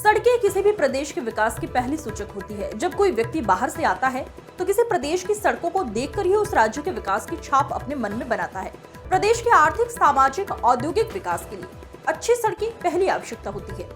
सड़कें किसी भी प्रदेश के विकास की पहली सूचक होती है। जब कोई व्यक्ति बाहर से आता है तो किसी प्रदेश की सड़कों को देखकर ही उस राज्य के विकास की छाप अपने मन में बनाता है। प्रदेश के आर्थिक, सामाजिक, औद्योगिक विकास के लिए अच्छी सड़कें पहली आवश्यकता होती है।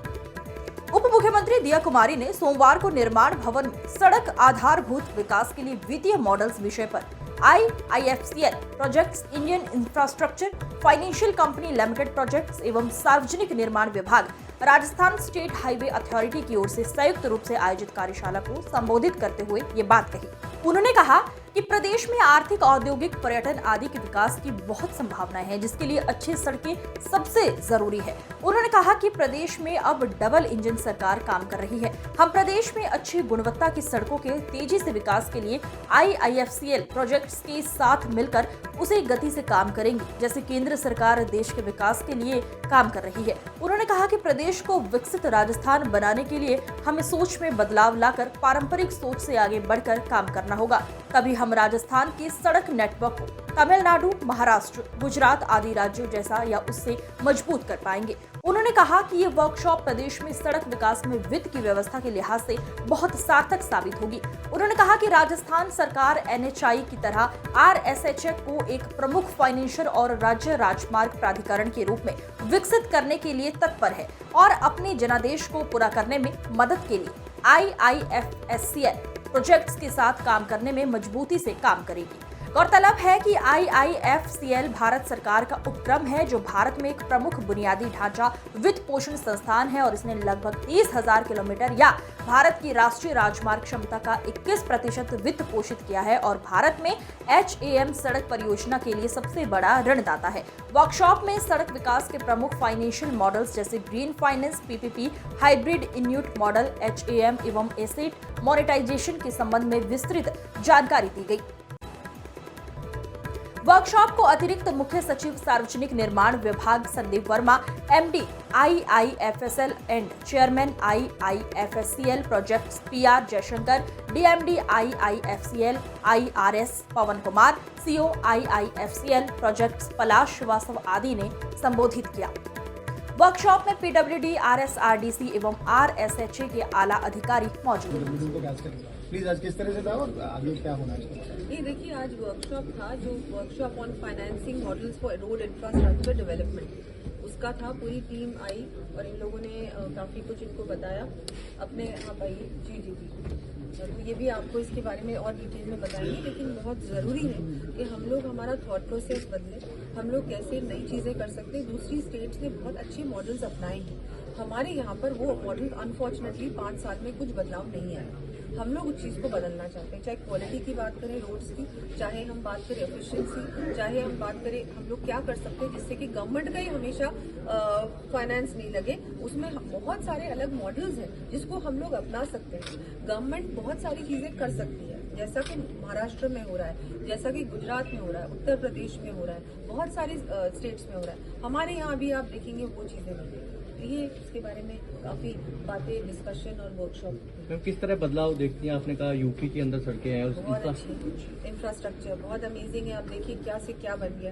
उप मुख्यमंत्री दिया कुमारी ने सोमवार को निर्माण भवन में सड़क आधारभूत विकास के लिए वित्तीय मॉडल्स विषय पर IIFCL projects, Indian infrastructure financial company limited projects एवं सार्वजनिक निर्माण विभाग, राजस्थान स्टेट हाईवे अथॉरिटी की ओर से संयुक्त रूप से आयोजित कार्यशाला को संबोधित करते हुए ये बात कही। उन्होंने कहा कि प्रदेश में आर्थिक, औद्योगिक, पर्यटन आदि के विकास की बहुत संभावनाएं हैं, जिसके लिए अच्छी सड़कें सबसे जरूरी है। उन्होंने कहा कि प्रदेश में अब डबल इंजन सरकार काम कर रही है। हम प्रदेश में अच्छी गुणवत्ता की सड़कों के तेजी से विकास के लिए IIFCL प्रोजेक्ट्स के साथ मिलकर उसे गति से काम करेंगे, जैसे केंद्र सरकार देश के विकास के लिए काम कर रही है। उन्होंने कहा कि प्रदेश को विकसित राजस्थान बनाने के लिए हमें सोच में बदलाव लाकर पारंपरिक सोच से आगे बढ़कर काम करना होगा, तभी हम राजस्थान के सड़क नेटवर्क को तमिलनाडु, महाराष्ट्र, गुजरात आदि राज्यों जैसा या उससे मजबूत कर पाएंगे। उन्होंने कहा कि ये वर्कशॉप प्रदेश में सड़क विकास में वित्त की व्यवस्था के लिहाज से बहुत सार्थक साबित होगी। उन्होंने कहा कि राजस्थान सरकार NHAI की तरह RSHA को एक प्रमुख फाइनेंशियल और राज्य राजमार्ग प्राधिकरण के रूप में विकसित करने के लिए तत्पर है और अपने जनादेश को पूरा करने में मदद के लिए IIFCL प्रोजेक्ट्स के साथ काम करने में मजबूती से काम करेगी। गौरतलब है कि IIFCL भारत सरकार का उपक्रम है, जो भारत में एक प्रमुख बुनियादी ढांचा वित्त पोषण संस्थान है और इसने लगभग 30,000 किलोमीटर या भारत की राष्ट्रीय राजमार्ग क्षमता का 21% वित्त पोषित किया है और भारत में HAM सड़क परियोजना के लिए सबसे बड़ा ऋणदाता है। वर्कशॉप में सड़क विकास के प्रमुख फाइनेंशियल मॉडल्स जैसे green finance, PPP, hybrid इन्यूट model, HAM एवं एसेट मोनेटाइजेशन के संबंध में विस्तृत जानकारी दी गई। वर्कशॉप को अतिरिक्त मुख्य सचिव सार्वजनिक निर्माण विभाग Sandeep Verma, MD IIFSL and chairman IIFSCL projects PR Jaishankar, DMD IIFCL IRS Pawan Kumar, CO IIFCL projects Palash Srivastava आदि ने संबोधित किया। वर्कशॉप में PWD, RSRDC एवं RSHA के आला अधिकारी मौजूद हैं। प्लीज आज किस तरह से था और आगे क्या होना चाहिए? ये देखिए, आज वर्कशॉप था जो workshop on financing models for road infrastructure development, उसका था। पूरी टीम आई और इन लोगों ने काफी कुछ इनको बताया अपने। हाँ भाई, जी, तो ये भी आपको इसके बारे में और डिटेल में बताएंगे, लेकिन बहुत ज़रूरी है कि हम लोग हमारा थॉट प्रोसेस बदले, हम लोग कैसे नई चीज़ें कर सकते हैं। दूसरी स्टेट्स ने बहुत अच्छे मॉडल्स अपनाए हैं, हमारे यहाँ पर वो मॉडल अनफॉर्चुनेटली 5 साल में कुछ बदलाव नहीं आया। हम लोग उस चीज़ को बदलना चाहते हैं, चाहे क्वालिटी की बात करें रोड्स की, चाहे हम बात करें एफिशिएंसी, चाहे हम बात करें हम लोग क्या कर सकते हैं जिससे कि गवर्नमेंट का ही हमेशा फाइनेंस नहीं लगे। उसमें बहुत सारे अलग मॉडल्स हैं जिसको हम लोग अपना सकते हैं। गवर्नमेंट बहुत सारी चीज़ें कर सकती है, जैसा कि महाराष्ट्र में हो रहा है, जैसा कि गुजरात में हो रहा है, उत्तर प्रदेश में हो रहा है, बहुत सारी स्टेट्स में हो रहा है। हमारे यहाँ भी आप देखेंगे वो चीज़ें नहीं है। ये इसके बारे में काफी बातें, डिस्कशन और वर्कशॉप। मैम, किस तरह बदलाव देखती हैं? आपने कहा यूपी के अंदर सड़कें हैं, बहुत अच्छी इंफ्रास्ट्रक्चर, बहुत अमेजिंग है। आप देखिए क्या से क्या बन गया,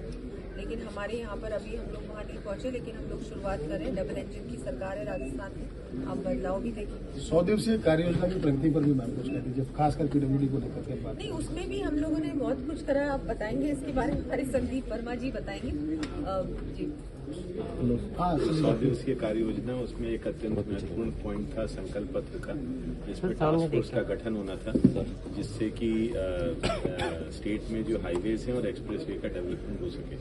लेकिन हमारे यहाँ पर अभी हम लोग वहाँ नहीं पहुँचे, लेकिन हम लोग शुरुआत करें। डबल इंजन की सरकार है राजस्थान में, आप बदलाव भी देखें। 100 दिवसीय कार्य योजना की प्रगति पर भी मैम कुछ कह दीजिए, खासकर PWD को लेकर के बात। नहीं, उसमें भी हम लोगों ने बहुत कुछ करा। आप बताएंगे इसके बारे में, हमारे संदीप वर्मा जी बताएंगे। जी, 100 दिवसीय कार्य योजना, उसमें एक अत्यंत महत्वपूर्ण पॉइंट था संकल्प पत्र का, जिसमें टास्क फोर्स का गठन होना था, जिससे कि स्टेट में जो हाईवेज हैं और एक्सप्रेसवे का डेवलपमेंट हो सके।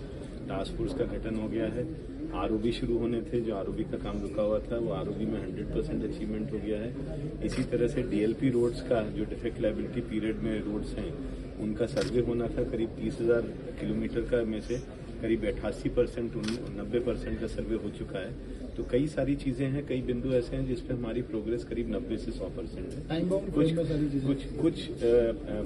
टास्क फोर्स का गठन हो गया है। ROB शुरू होने थे, जो ROB का काम रुका हुआ था, वो ROB में 100% अचीवमेंट हो गया है। इसी तरह से DLP रोड्स का, जो डिफेक्ट लायबिलिटी पीरियड में रोड्स हैं, उनका सर्वे होना था। करीब 30,000 किलोमीटर का में से करीब 88%, 90% का सर्वे हो चुका है। तो कई सारी चीजें हैं, कई बिंदु ऐसे हैं जिस पे हमारी प्रोग्रेस करीब 90 से 100% है। कुछ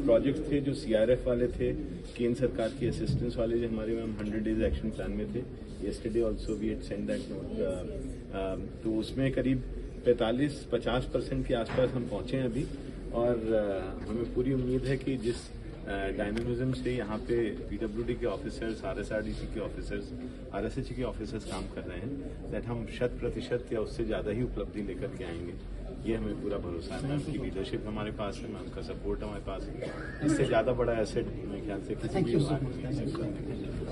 प्रोजेक्ट्स थे जो CRF वाले थे, केंद्र सरकार की असिस्टेंस वाले, जो हमारे 100 डेज एक्शन प्लान में थे। Yesterday also we had send that note. तो उसमें करीब 45-50% के आसपास हम पहुंचे हैं अभी, और हमें पूरी उम्मीद है कि जिस डायनामिज्म से यहाँ पे पीडब्ल्यूडी के ऑफिसर्स, आरएसआरडीसी के ऑफिसर्स, आरएसएच के ऑफिसर्स काम कर रहे हैं दैट हम 100% या उससे ज़्यादा ही उपलब्धि लेकर के आएंगे। ये हमें पूरा भरोसा है। मैम की लीडरशिप हमारे पास है, मैम का सपोर्ट हमारे पास है। इससे ज़्यादा बड़ा एसेट मेरे ख्याल से किसी भी विभाग में नहीं है।